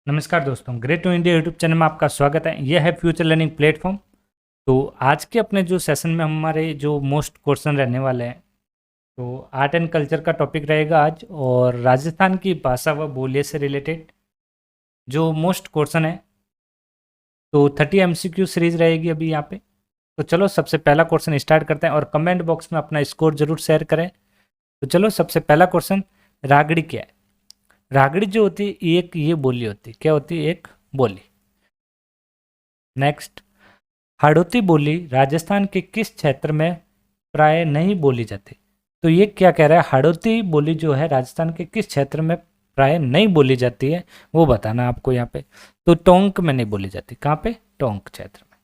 नमस्कार दोस्तों, great to India YouTube channel में आपका स्वागत है। यह है फ्यूचर लर्निंग प्लेटफॉर्म। तो आज के अपने जो सेशन में हमारे जो मोस्ट क्वेश्चन रहने वाले हैं, तो आर्ट एंड कल्चर का टॉपिक रहेगा आज, और राजस्थान की भाषा व बोलियों से रिलेटेड जो मोस्ट क्वेश्चन है। तो 30 MCQ सीरीज रहेगी अभी यहाँ पे। तो चलो सबसे पहला क्वेश्चन स्टार्ट करते हैं, और कमेंट बॉक्स में अपना स्कोर जरूर शेयर करें। तो चलो सबसे पहला क्वेश्चन, रागड़ी क्या है? रागड़ी जो होती है एक ये बोली होती है, क्या होती है? एक बोली। नेक्स्ट, हाड़ौती बोली राजस्थान के किस क्षेत्र में प्राय नहीं बोली जाती? तो ये क्या कह रहा है? हाड़ौती बोली जो है राजस्थान के किस क्षेत्र में प्राय नहीं बोली जाती है, वो बताना आपको यहाँ पे। तो टोंक में नहीं बोली जाती। कहाँ पे? टोंक क्षेत्र में।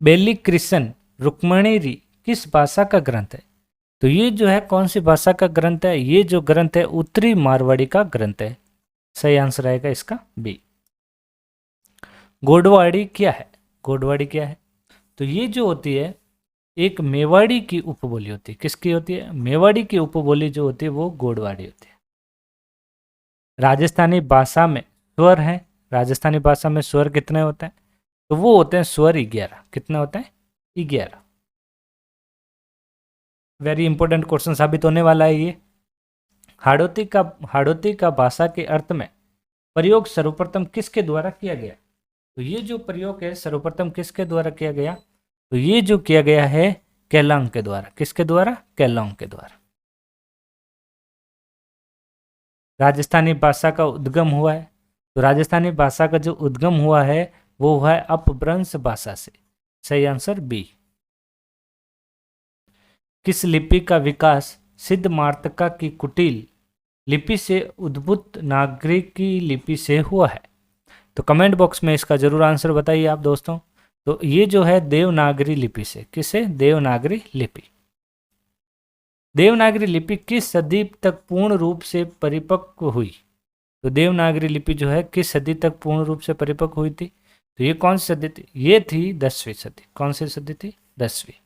बेली कृष्ण रुक्मणी किस भाषा का ग्रंथ है? तो ये जो है कौन सी भाषा का ग्रंथ है? ये जो ग्रंथ है उत्तरी मारवाड़ी का ग्रंथ है। सही आंसर आएगा इसका बी। गोडवाड़ी क्या है? गोडवाड़ी क्या है? तो ये जो होती है एक मेवाड़ी की उपबोली होती है। किसकी होती है? मेवाड़ी की उपबोली जो होती है वो गोडवाड़ी होती है। राजस्थानी भाषा में स्वर है। राजस्थानी भाषा में स्वर कितने होते हैं? तो वो होते हैं स्वर 11। कितने होते हैं? 11। वेरी इंपॉर्टेंट क्वेश्चन साबित होने वाला है ये। हाड़ौती का भाषा के अर्थ में प्रयोग सर्वप्रथम किसके द्वारा किया गया? तो ये जो प्रयोग है सर्वप्रथम किसके द्वारा किया गया? तो ये जो किया गया है केलांग के द्वारा। किसके द्वारा? केलांग के द्वारा। राजस्थानी भाषा का उद्गम हुआ है। तो राजस्थानी भाषा का जो उद्गम हुआ है वो हुआ है अपभ्रंश भाषा से। सही आंसर बी। किस लिपि का विकास सिद्धमार्तका की कुटिल लिपि से उद्भूत नागरिकी लिपि से हुआ है? तो कमेंट बॉक्स में इसका जरूर आंसर बताइए आप दोस्तों। तो ये जो है देवनागरी लिपि से। किसे? देवनागरी लिपि। देवनागरी लिपि किस सदी तक पूर्ण रूप से परिपक्व हुई? तो देवनागरी लिपि जो है किस सदी तक पूर्ण रूप से परिपक्व हुई थी? तो ये कौन सी सदी थी? ये थी 10वीं सदी। कौन सी सदी थी? 10वीं।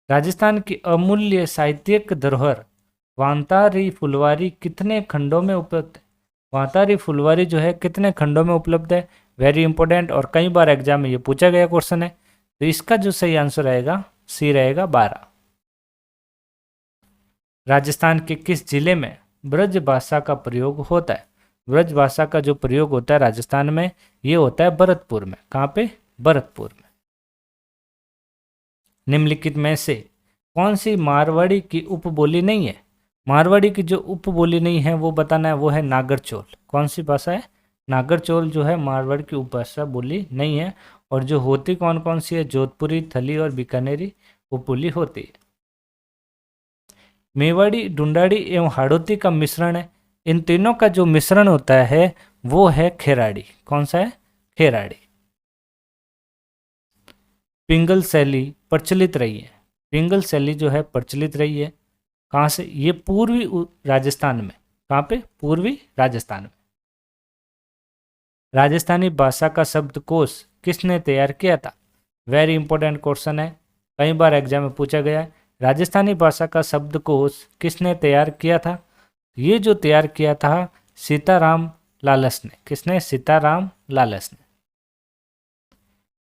राजस्थान की अमूल्य साहित्यिक धरोहर वांतारी फुलवारी कितने खंडों में उपलब्ध है? वांतारी फुलवारी जो है कितने खंडों में उपलब्ध है? वेरी इंपॉर्टेंट, और कई बार एग्जाम में ये पूछा गया क्वेश्चन है। तो इसका जो सही आंसर रहेगा सी रहेगा 12। राजस्थान के किस जिले में ब्रज भाषा का प्रयोग होता है? ब्रज भाषा का जो प्रयोग होता है राजस्थान में ये होता है भरतपुर में। कहाँ पे? भरतपुर में। निम्नलिखित में से कौन सी मारवाड़ी की उपबोली नहीं है? मारवाड़ी की जो उपबोली नहीं है वो बताना है, वो है नागरचोल। कौन सी भाषा है? नागरचोल जो है मारवाड़ की उपभाषा बोली नहीं है। और जो होती कौन कौन सी है? जोधपुरी, थली और बीकानेरी उपबोली होती है। मेवाड़ी, ढूंढाड़ी एवं हाड़ौती का मिश्रण है। इन तीनों का जो मिश्रण होता है वो है खेराड़ी। कौन सा है? खेराड़ी। पिंगल शैली प्रचलित रही है। पिंगल शैली जो है प्रचलित रही है कहाँ से? ये पूर्वी राजस्थान में। कहाँ पे? पूर्वी राजस्थान में। राजस्थानी भाषा का शब्दकोश किसने तैयार किया था? वेरी इंपॉर्टेंट क्वेश्चन है, कई बार एग्जाम में पूछा गया है। राजस्थानी भाषा का शब्दकोश किसने तैयार किया था? ये जो तैयार किया था सीताराम लालस ने। किसने? सीताराम लालस ने।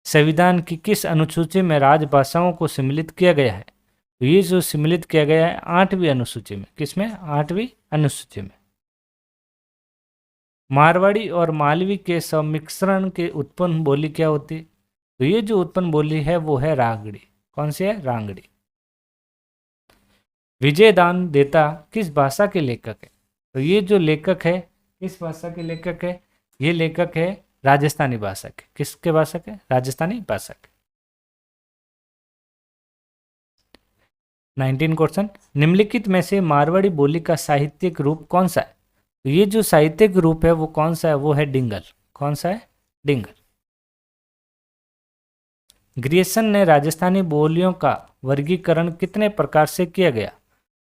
संविधान की किस अनुसूची में राजभाषाओं को सम्मिलित किया गया है? तो ये जो सम्मिलित किया गया है 8वीं अनुसूची में। किसमें? 8वीं अनुसूची में। मारवाड़ी और मालवी के सम्मिश्रण के उत्पन्न बोली क्या होती है? तो ये जो उत्पन्न बोली है वो है रांगड़ी। कौन सी है? रांगड़ी। विजयदान देता किस भाषा के लेखक है? तो ये जो लेखक है किस भाषा के लेखक है? ये लेखक है राजस्थानी भाषा के। किसके भाषा के? राजस्थानी भाषा के। 19 क्वेश्चन, निम्नलिखित में से मारवाड़ी बोली का साहित्यिक रूप कौन सा है? तो ये जो साहित्यिक रूप है वो कौन सा है? वो है डिंगल। कौन सा है? डिंगल। ग्रियर्सन ने राजस्थानी बोलियों का वर्गीकरण कितने प्रकार से किया गया?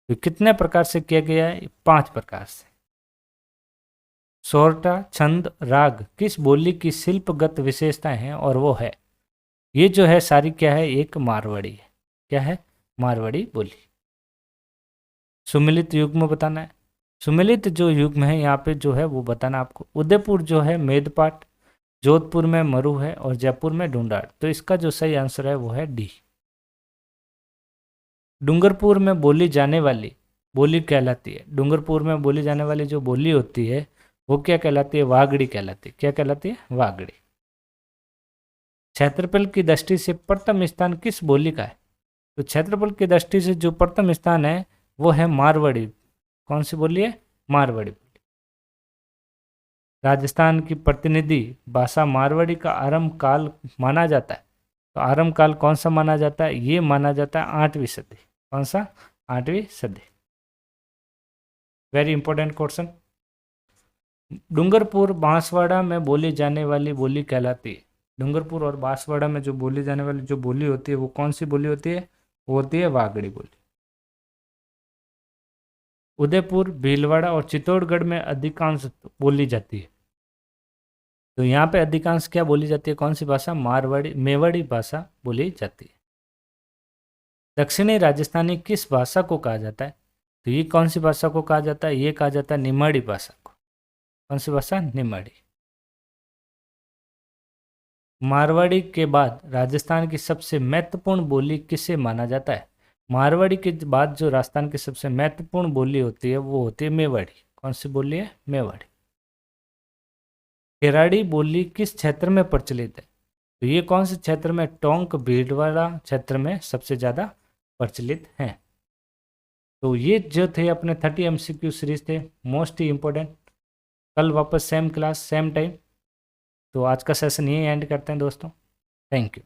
तो कितने प्रकार से किया गया है? 5 प्रकार से। सोरठा, छंद, राग किस बोली की शिल्पगत विशेषताएं हैं? और वो है ये जो है सारी क्या है? एक मारवाड़ी है। क्या है? मारवाड़ी बोली। सुमिलित युग्म बताना है। सुमेलित जो युग्म है यहाँ पे जो है वो बताना आपको। उदयपुर जो है मेदपाट, जोधपुर में मरु है और जयपुर में ढूंढाड़। तो इसका जो सही आंसर है वो है डी। डूंगरपुर में बोली जाने वाली बोली कहलाती है। डूंगरपुर में बोली जाने वाली जो बोली होती है वो क्या कहलाती है? वागड़ी कहलाती है। क्या कहलाती है? वागड़ी। क्षेत्रफल की दृष्टि से प्रथम स्थान किस बोली का है? तो क्षेत्रफल की दृष्टि से जो प्रथम स्थान है वो है मारवाड़ी। कौन सी बोली है? मारवाड़ी। राजस्थान की प्रतिनिधि भाषा मारवाड़ी का आरंभ काल माना जाता है। तो आरंभ काल कौन सा माना जाता है? ये माना जाता है 8वीं सदी। कौन सा? 8वीं सदी। Very important question. Dungarpur Banswara में बोली जाने वाली बोली कहलाती है। डूंगरपुर और बांसवाड़ा में जो बोली जाने वाली जो बोली होती है वो कौन सी बोली होती है? वो होती है वागड़ी बोली। उदयपुर, भीलवाड़ा और चित्तौड़गढ़ में अधिकांश बोली जाती है। तो यहाँ पे अधिकांश क्या बोली जाती है? कौन सी भाषा? मारवाड़ी, मेवाड़ी भाषा बोली जाती है। दक्षिणी राजस्थानी किस भाषा को कहा जाता है? तो ये कौन सी भाषा को कहा जाता है? ये कहा जाता है निमाड़ी भाषा को। कौन सी भाषा? निमाड़ी। मारवाड़ी के बाद राजस्थान की सबसे महत्वपूर्ण बोली किसे माना जाता है? मारवाड़ी के बाद जो राजस्थान की सबसे महत्वपूर्ण बोली होती है वो होती है मेवाड़ी। कौन सी बोली है? मेवाड़ी। खेराड़ी बोली किस क्षेत्र में प्रचलित है? तो ये कौन से क्षेत्र में? टोंक भीलवाड़ा क्षेत्र में सबसे ज़्यादा प्रचलित हैं। तो ये जो थे अपने 30 MCQ सीरीज थे, मोस्ट ही इम्पोर्टेंट। कल वापस सेम क्लास सेम टाइम। तो आज का सेशन यही एंड करते हैं दोस्तों। Thank you.